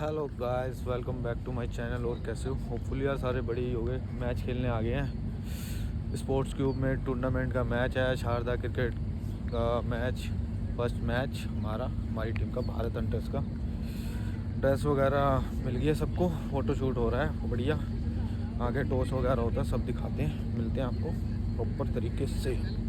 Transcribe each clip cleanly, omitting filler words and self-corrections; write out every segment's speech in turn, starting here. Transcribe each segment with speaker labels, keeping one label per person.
Speaker 1: Hello guys, welcome back to my channel. और कैसे हो? होपफुली यार सारे बड़े ही हो गए। मैच खेलने आ गए हैं। स्पोर्ट्स क्यूब में टूर्नामेंट का मैच है, शारदा क्रिकेट का मैच। फर्स्ट मैच हमारी टीम का, भारत हंटर्स का। ड्रेस वगैरह मिल गई है सबको, फ़ोटो शूट हो रहा है बढ़िया। आगे टॉस वगैरह होता है, सब दिखाते हैं, मिलते हैं आपको प्रॉपर तरीके से।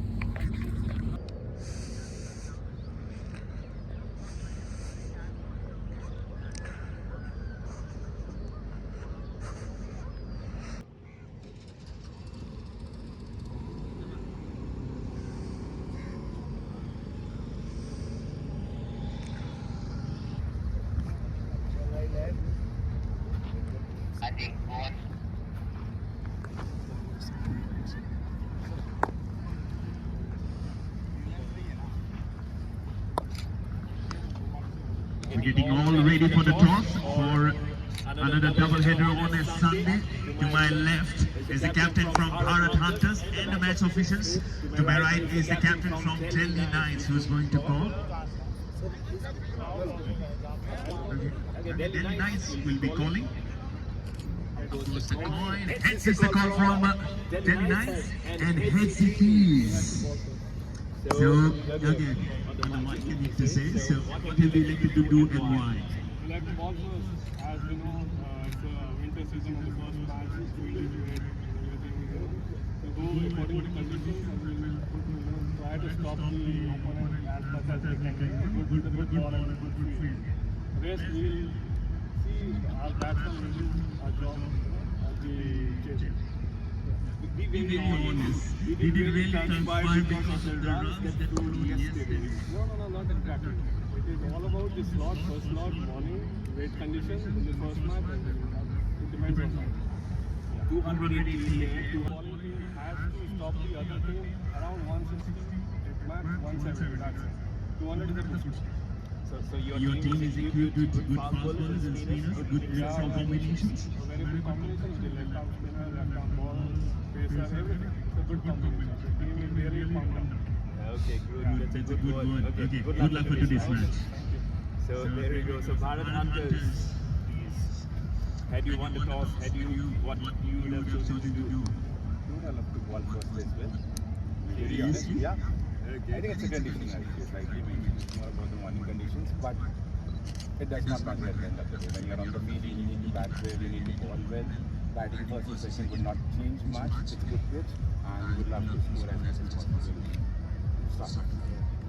Speaker 2: We're getting all ready for the toss for another double header on a Sunday. To my left is the captain from Bharat Hunters and the match officials. To my right is the captain from Delhi Knights who is going to call. Delhi Knights will be calling. Goes the coin. Heads is the call from Delhi Knights and heads it is. So again, on the mic you need to say. So what have you elected to do and why?
Speaker 3: Like the ball first, as we know, it's a winter season and the first match is going to be great and everything. So go according to conditions and we will try to stop the opponent as much as we can. With a good ball and a good field. Rest we will see our batsmen will do our job at the chase. Be very honest. We did really transpire because of the runs that flew yesterday. No, not exactly. It is all about the slot, first slot, morning, weight condition in the first match, and it depends on that. 280 to bowling team has to stop the other team around 160, max 170. That's it. 200 is a good score.
Speaker 2: So your team is equipped with good fast bowlers and spinners, good some combinations.
Speaker 3: A very good combination with the left arm spinner, left arm ball, pacer, everything. It's a good combination. The team is very pumped up.
Speaker 4: Okay, good.
Speaker 3: Yeah.
Speaker 4: That's a
Speaker 2: That's a
Speaker 4: good
Speaker 2: good
Speaker 4: one.
Speaker 2: one.
Speaker 4: Okay,
Speaker 2: Okay, good luck for today's match.
Speaker 3: Thank you.
Speaker 4: So there we go. So Bharat Hunters, had you won the toss, had you what you would have chosen to do?
Speaker 5: You would have loved to ball first as well. Very honest,
Speaker 4: Seriously?
Speaker 5: yeah.
Speaker 4: Okay.
Speaker 5: I think it's a conditioning issue, like you mentioned, it's more about the morning conditions, but it does not matter at the end of the day. When you're on the field, you need to bat well, you need to ball well. Batting first and second would not change much. It's a good pitch, and you would love to score as much as possible. Stop.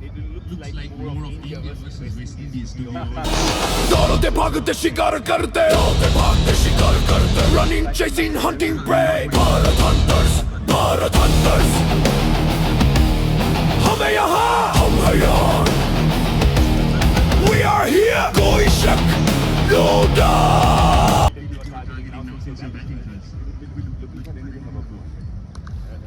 Speaker 4: It looks like more of India versus West Indies to be honest.
Speaker 6: दौड़ते भागते शिकार करते दौड़ते भागते शिकार करते running chasing hunting prey Bharat hunters हमें यहाँ हम हैं यहाँ we are here कोई शक no doubt
Speaker 5: Looking for anything above board.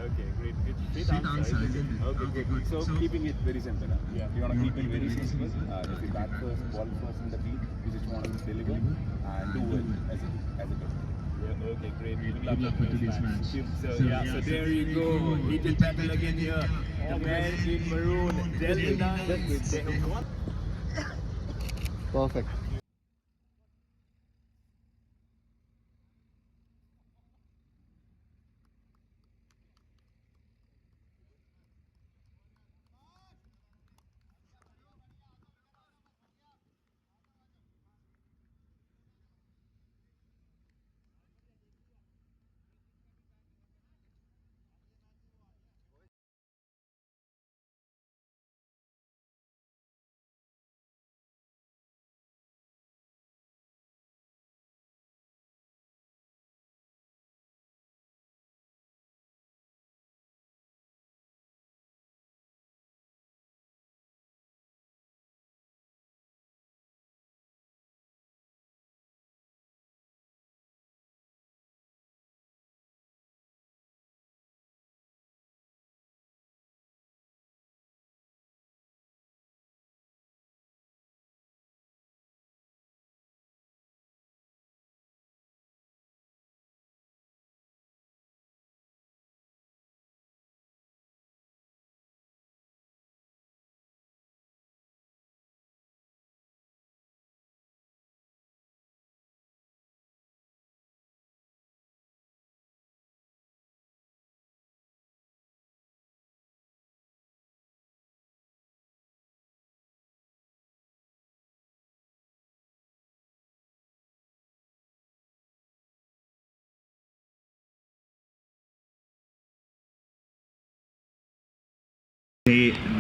Speaker 4: Okay, great. It's straight
Speaker 2: Straight
Speaker 4: answer,
Speaker 2: answer,
Speaker 4: isn't it?
Speaker 2: isn't it?
Speaker 4: Okay, good.
Speaker 5: So keeping it very simple.
Speaker 3: Yeah.
Speaker 5: You want to keep it very simple. If you bat first, ball first in the field, you just want to deliver and do it as a good.
Speaker 4: Yeah, okay, great.
Speaker 2: Good luck for today's match.
Speaker 4: So there you go. Little battle again here. The man in maroon, Delhi Knights. They have won.
Speaker 1: Perfect.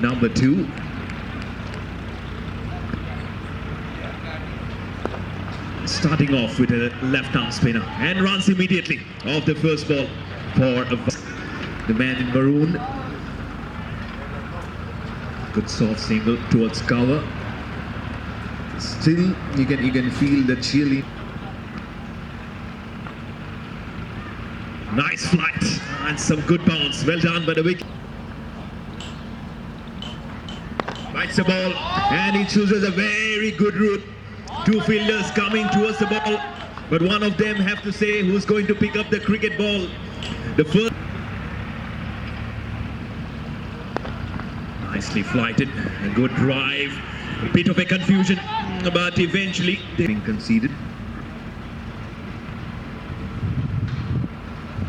Speaker 2: number 2. Starting off with a left-arm spinner and runs immediately off the first ball for the man in maroon. Good soft single towards cover. Still, you can feel the chilly. Nice flight and some good bounce. Well done by the wicket. Bites the ball and he chooses a very good route. 2 fielders coming towards the ball, but one of them have to say who's going to pick up the cricket ball. The first. Nicely flighted, a good drive, a bit of a confusion, but eventually being conceded.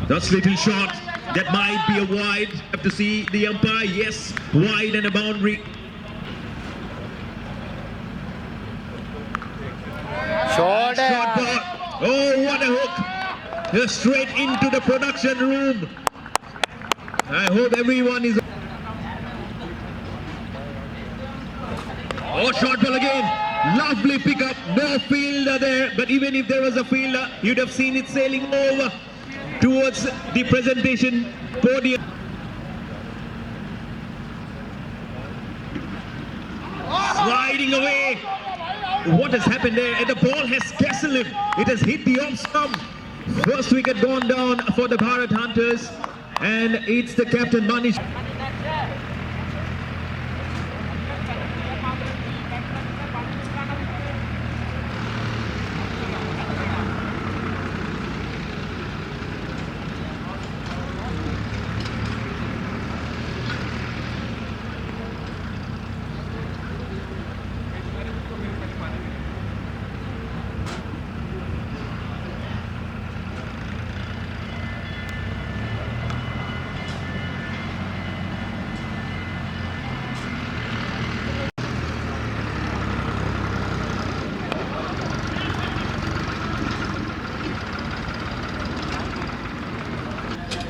Speaker 2: That's little shot, that might be a wide. Have to see the umpire, yes, wide and a boundary.
Speaker 1: Short
Speaker 2: Shot ball. Oh, what a hook! Just straight into the production room. I hope everyone is. Oh, short ball again. Lovely pickup. No fielder there, but even if there was a fielder, you'd have seen it sailing over towards the presentation podium. Sliding away. What has happened there? And the ball has castled him. It has hit the off stump. First wicket gone down for the Bharat Hunters, and it's the captain Manish.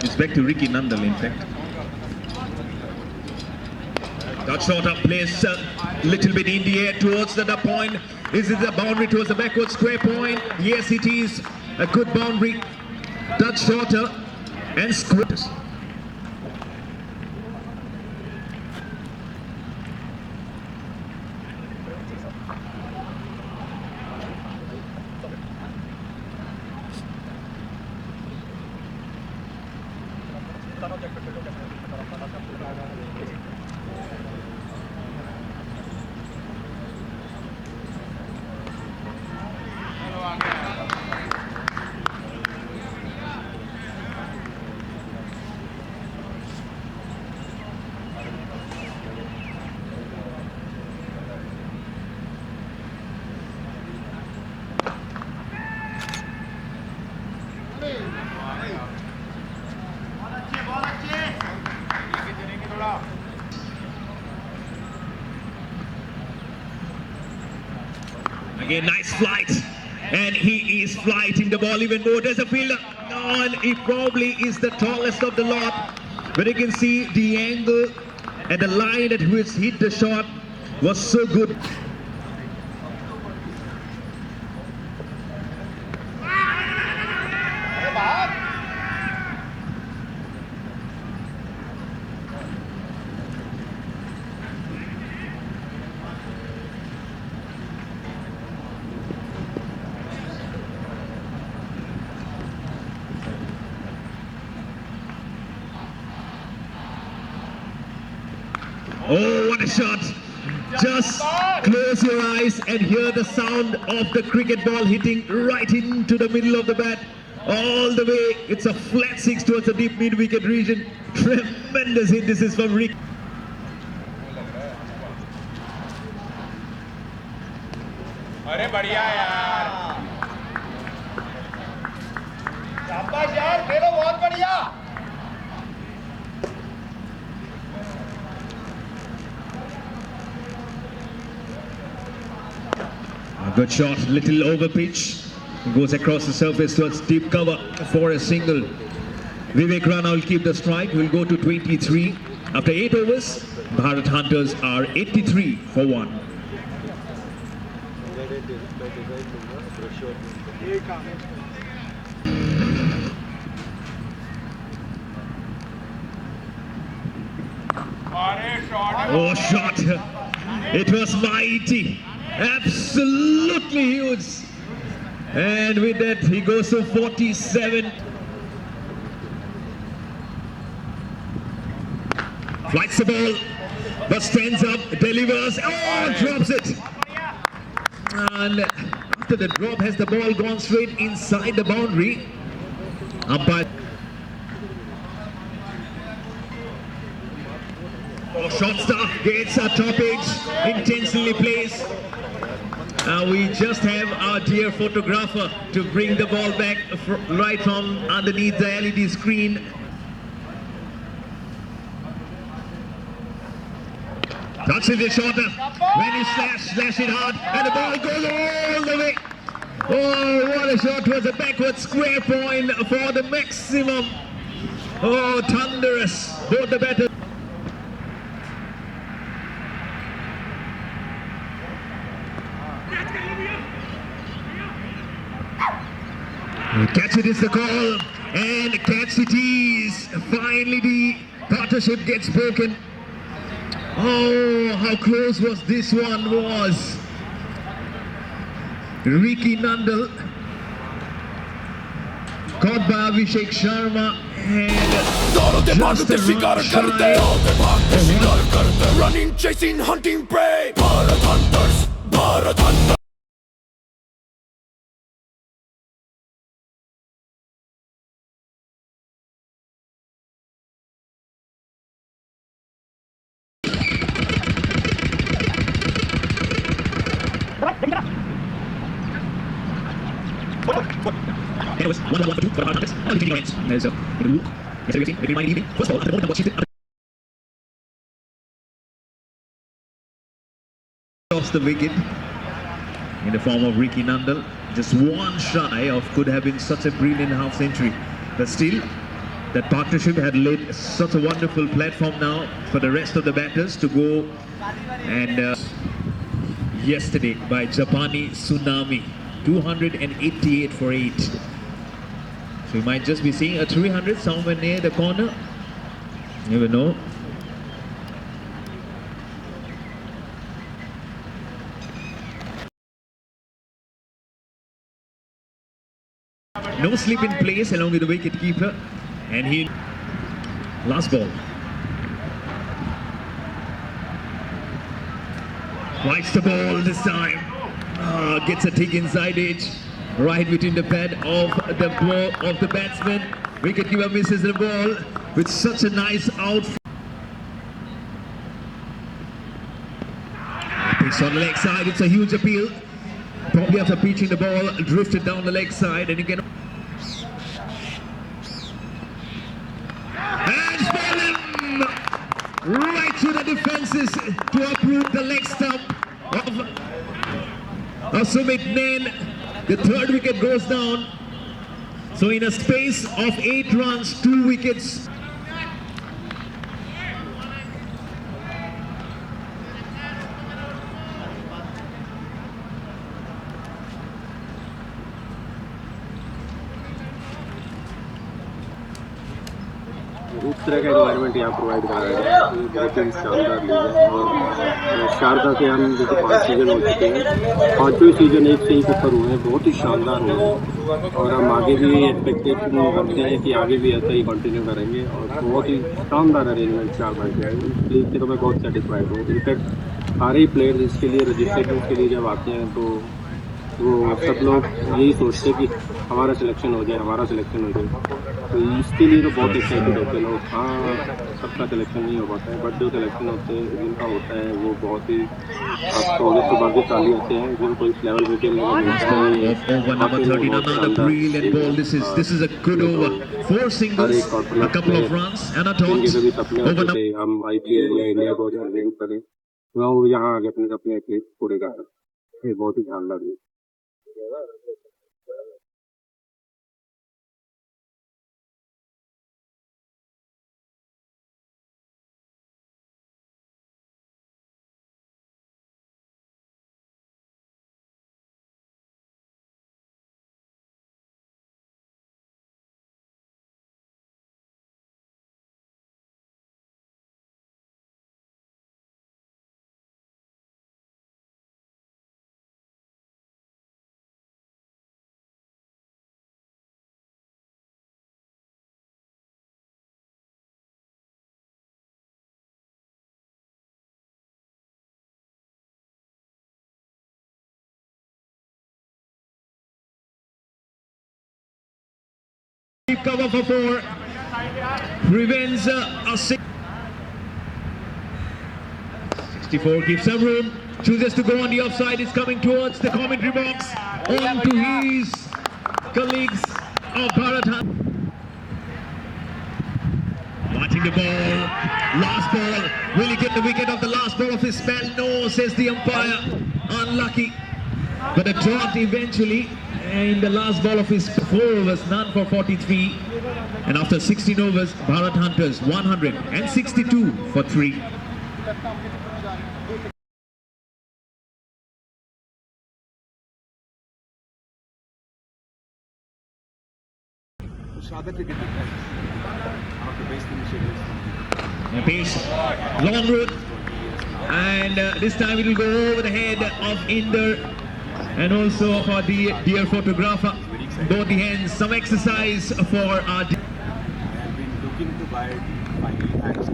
Speaker 2: It's back to Ricky Nandal, in fact. That shot up placed a little bit in the air towards the point. Is it a boundary towards the backward square point? Yes, it is a good boundary. Touch shorter and square. Again, nice flight, and he is flighting the ball even more. There's a fielder, and he probably is the tallest of the lot, but you can see the angle and the line at which hit the shot was so good. Oh, what a shot! Just close your eyes and hear the sound of the cricket ball hitting right into the middle of the bat. All the way, it's a flat 6 towards the deep mid-wicket region. Tremendous hit, this is from Rick.
Speaker 5: अरे बढ़िया यार शाबाश यार खेलो बहुत बढ़िया
Speaker 2: A good shot, little over pitch. Goes across the surface towards deep cover for a single. Vivek Rana will keep the strike. We'll go to 23 after 8 overs. Bharat Hunters are 83 for 1. Oh, shot. It was mighty. Absolutely huge. And with that, he goes to 47. Flights the ball, but stands up, delivers. Oh, drops it. And after the drop, has the ball gone straight inside the boundary? Umpire. Oh, short stop gets a top edge, intentionally placed. We just have our dear photographer to bring the ball back right from underneath the LED screen. Touches it shorter. When he slash it hard, and the ball goes all the way. Oh, what a shot! Was a backward square point for the maximum. Oh, thunderous! Both the batters. Catch it is the call, and catch it is. Finally, the partnership gets broken. Oh, how close was this one was. Ricky Nandal caught by Abhishek Sharma and
Speaker 6: running, chasing, hunting prey. Bharat Hunters, Bharat Hunters.
Speaker 2: It was 1-1 for 2 for the Hunters. Now the points. There's a look. Yes, we've seen it reminding me. First of all, at the moment, watching it. Off the wicket in the form of Ricky Nandal. Just one shy of could have been such a brilliant half century. But still, that partnership had laid such a wonderful platform now for the rest of the batters to go. And yesterday by Japani Tsunami, 288 for 8. So you might just be seeing a 300 somewhere near the corner. Never know. No slip in place along with the wicket keeper. And he last ball. Flights the ball this time. Gets a tick inside edge. Right between the pad of the ball of the batsman. Wicketkeeper misses the ball with such a nice outfit. Pitch on the leg side, it's a huge appeal. Probably after pitching the ball, drifted down the leg side, and you can. And fallen right through the defenses to uproot the leg stump of Sumit Nain. The third wicket goes down. So in a space of 8 runs, 2 wickets.
Speaker 7: उस तरह का environment यहाँ provide करा रहे हैं, बहुत ही शानदार league है। और शारदा के हम जैसे 5 सीजन हो चुके हैं, 5वें सीजन एक से ही ऊपर हुए हैं, बहुत ही शानदार हुए हैं। और हम आगे भी एक्सपेक्टेशन करते हैं कि आगे भी ऐसा ही कंटिन्यू करेंगे। और बहुत ही शानदार अरेंजमेंट शारदा के है, इस लीग से तो मैं बहुत सेटिस्फाइड हूँ। इनफैक्ट सारे ही प्लेयर्स इसके लिए रजिस्ट्रेशन के लिए जब आते हैं तो वो सब लोग यही सोचते हैं कि हमारा सिलेक्शन हो जाए, हमारा सिलेक्शन हो जाए। तो इसके लिए तो बहुत एक्साइटेड होते हैं लोग। हाँ, सबका सिलेक्शन नहीं हो पाता है, बट जो सिलेक्शन होते हैं जिनका होता है वो बहुत ही आपको तो भाग्यशाली होते हैं जिनको इस लेवल पे खेलने को मिलता है।
Speaker 2: Over number 13, another brilliant ball. This is a good over. 4 singles, a couple of runs and a
Speaker 7: जिनके
Speaker 2: toss.
Speaker 7: कभी सपने
Speaker 2: Over
Speaker 7: होते
Speaker 2: number.
Speaker 7: थे हम IPL या इंडिया को रिप्रेजेंट करें, वो यहाँ आगे अपने सपने पूरे कर रहे हैं। ये बहुत ही शानदार है।
Speaker 2: Deep cover for 4. Prevents a 64 gives some room. Chooses to go on the offside. Is coming towards the commentary box. On to his colleagues of Bharat. Watching the ball. Last ball. Will he get the wicket of the last ball of his spell? No, says the umpire. Unlucky. But a drought eventually. And the last ball of his 4 overs, none for 43. And after 16 overs, Bharat Hunters 162 for 3. Pace, long route, and this time it will go over the head of Inder, and also for the dear photographer, both the hands. Some exercise for our.
Speaker 5: I have been looking to buy it finally, thanks to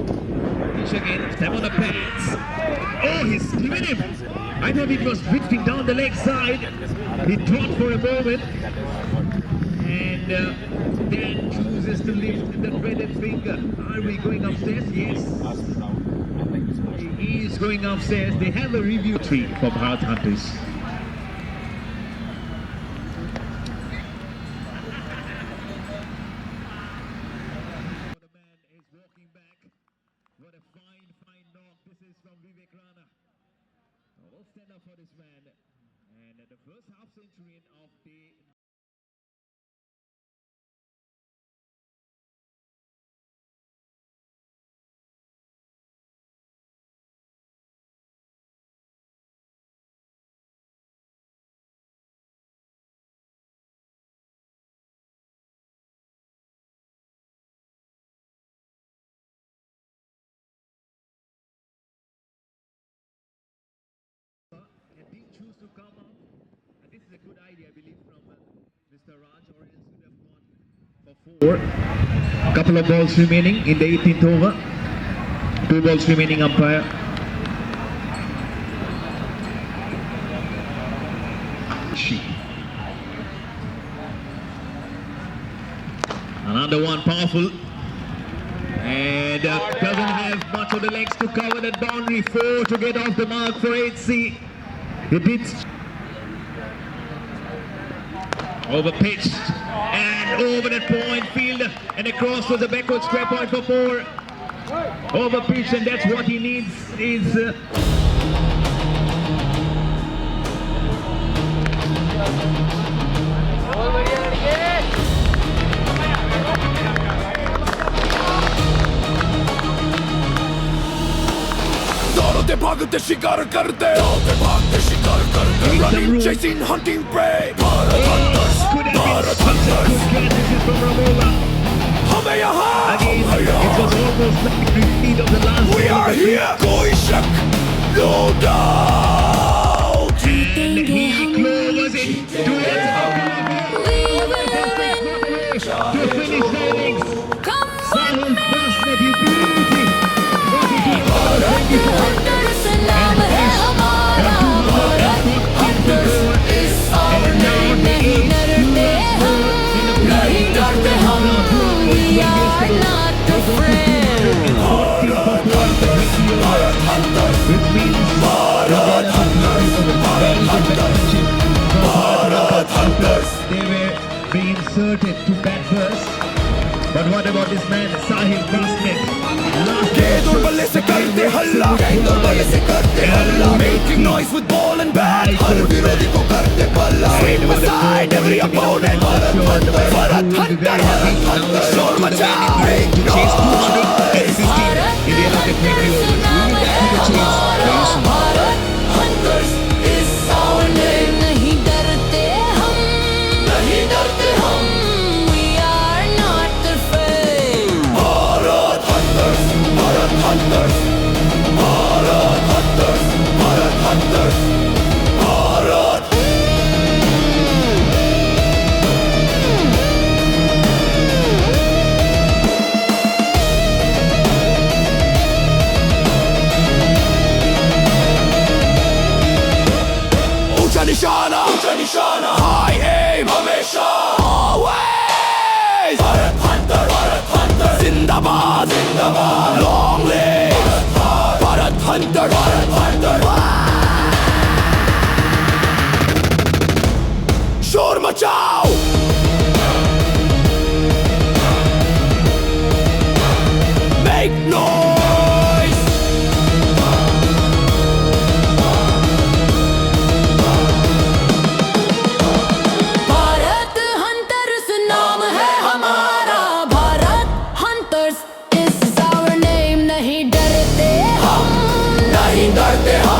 Speaker 2: Again, step on the pants. Oh, he's given him. I thought it was drifting down the leg side. He thought for a moment, and then chooses to lift the dreaded finger. Are we going upstairs? Yes. He is going upstairs. They have a review tree for Bharat Hunters. The man is walking back. What a fine knock. This is from Vivek Rana. We'll stand up for this man. And the first half century of the didn't choose to come up, and this is a good idea, I believe, from Mr. Raj, or else would have gone for 4. Couple of balls remaining in the 18th over. 2 balls remaining, umpire. Another one powerful, and doesn't have much of the legs to cover that boundary. 4 to get off the mark for HC. It did over pitched and over that point field and across to the backward square point for 4. Over pitch, and that's what he needs is
Speaker 6: दौड़ते भागते शिकार करते दौड़ते भागते शिकार करते running chasing hunting prey Bharat Hunters Bharat Hunters हमें यहाँ we are here कोई शक no doubt
Speaker 2: and he closes it to finish the innings. Sahil Basnet, you beauty. They were being inserted to bat first. But what about this man, Sahil Basnet?
Speaker 6: बल्ले से करते हल्ला से करते हल्ला making noise with ball and bat हर विरोधी को करते पल्ला sweep aside every opponent Bharat Hunter शोर मचाओ make noise Bharat Hunters is our name नहीं डरते हम we are not afraid Bharat Hunters Bharat Hunters Bharat Hunters Bharat Hunters Bharat ऊंचा निशाना high aim हमेशा always Bharat Hunter, Hunter, शोर मचाओ Make noise Bharat hunters नाम है हमारा भारत हंटर्स इस our name नहीं डरते हम